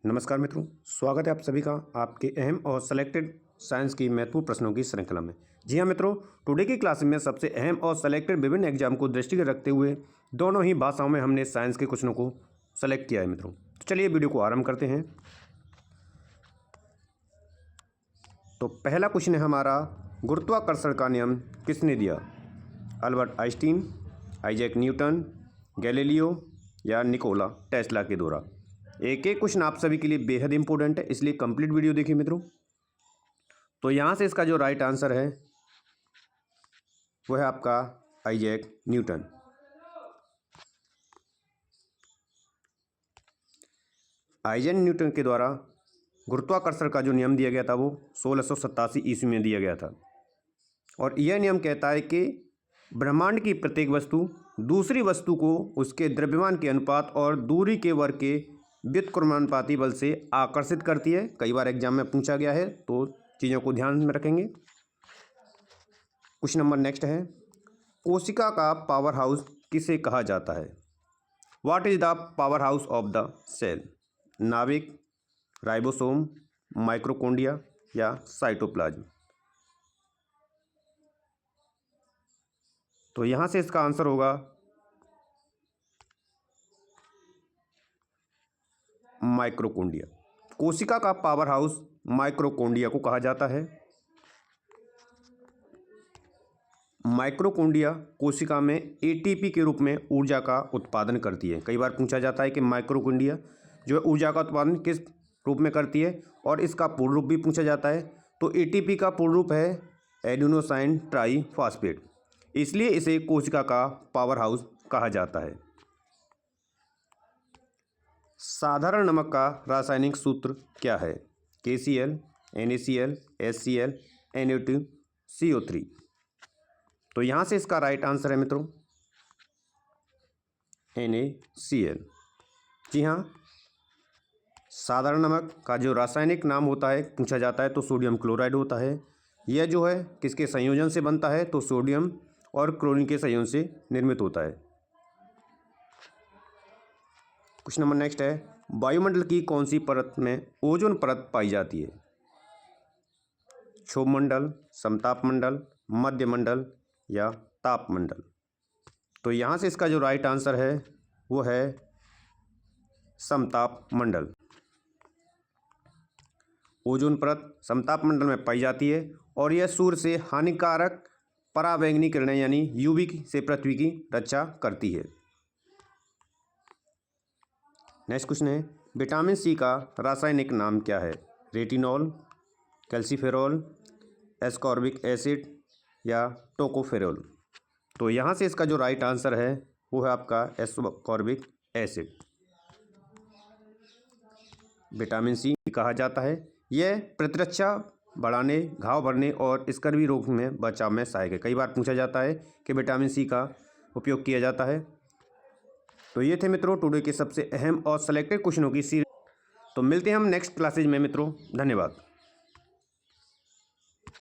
नमस्कार मित्रों, स्वागत है आप सभी का आपके अहम और सेलेक्टेड साइंस की महत्वपूर्ण प्रश्नों की श्रृंखला में। जी हाँ मित्रों, टुडे की क्लास में सबसे अहम और सेलेक्टेड विभिन्न एग्जाम को दृष्टिगत रखते हुए दोनों ही भाषाओं में हमने साइंस के क्वेश्चनों को सेलेक्ट किया है मित्रों। तो चलिए वीडियो को आरंभ करते हैं। तो पहला क्वेश्चन है हमारा, गुरुत्वाकर्षण का नियम किसने दिया? Albert Einstein, Isaac Newton, Galileo या निकोला टेस्ला के द्वारा। एक एक क्वेश्चन आप सभी के लिए बेहद इंपॉर्टेंट है, इसलिए कंप्लीट वीडियो देखिए मित्रों। तो यहाँ से इसका जो राइट आंसर है वो है आपका आइजैक न्यूटन। आइजैक न्यूटन के द्वारा गुरुत्वाकर्षण का जो नियम दिया गया था वो 1687 ईस्वी में दिया गया था। और यह नियम कहता है कि ब्रह्मांड की प्रत्येक वस्तु दूसरी वस्तु को उसके द्रव्यमान के अनुपात और दूरी के वर्ग के व्युत्क्रमानुपाती बल से आकर्षित करती है। कई बार एग्जाम में पूछा गया है, तो चीज़ों को ध्यान में रखेंगे। क्वेश्चन नंबर नेक्स्ट है, कोशिका का पावर हाउस किसे कहा जाता है? What is the powerhouse of the cell? नाभिक, राइबोसोम, माइक्रोकोंडिया या साइटोप्लाज्म? तो यहाँ से इसका आंसर होगा माइक्रोकोंडिया। कोशिका का पावर हाउस माइक्रोकोंडिया को कहा जाता है। माइक्रोकोंडिया कोशिका में एटीपी के रूप में ऊर्जा का उत्पादन करती है। कई बार पूछा जाता है कि माइक्रोकोंडिया जो है ऊर्जा का उत्पादन किस रूप में करती है, और इसका पूर्ण रूप भी पूछा जाता है। तो एटीपी का पूर्ण रूप है एडेनोसाइन ट्राईफॉस्फेट, इसलिए इसे कोशिका का पावर हाउस कहा जाता है। साधारण नमक का रासायनिक सूत्र क्या है? KCl, NaCl, HCl, NO2, CO3। तो यहाँ से इसका राइट आंसर है मित्रों NaCl। जी हाँ, साधारण नमक का जो रासायनिक नाम होता है पूछा जाता है तो सोडियम क्लोराइड होता है। यह जो है किसके संयोजन से बनता है? तो सोडियम और क्लोरीन के संयोजन से निर्मित होता है। क्वेश्चन नंबर नेक्स्ट है, वायुमंडल की कौन सी परत में ओजोन परत पाई जाती है? क्षोभमंडल, समतापमंडल, मध्यमंडल या तापमंडल? तो यहाँ से इसका जो राइट आंसर है वो है समतापमंडल। ओजोन परत समतापमंडल में पाई जाती है और यह सूर्य से हानिकारक पराबैंगनी किरणें यानी यूवी से पृथ्वी की रक्षा करती है। नेक्स्ट क्वेश्चन है, विटामिन सी का रासायनिक नाम क्या है? रेटिनॉल, कैल्सीफेरॉल, एस्कॉर्बिक एसिड या टोकोफेरॉल? तो यहाँ से इसका जो राइट आंसर है वो है आपका एस्कॉर्बिक एसिड। विटामिन सी कहा जाता है, यह प्रतिरक्षा बढ़ाने, घाव भरने और स्कर्वी रोग में बचाव में सहायक है। कई बार पूछा जाता है कि विटामिन सी का उपयोग किया जाता है। तो ये थे मित्रों टुडे के सबसे अहम और सेलेक्टेड क्वेश्चनों की सीरीज। तो मिलते हैं हम नेक्स्ट क्लासेज में मित्रों। धन्यवाद।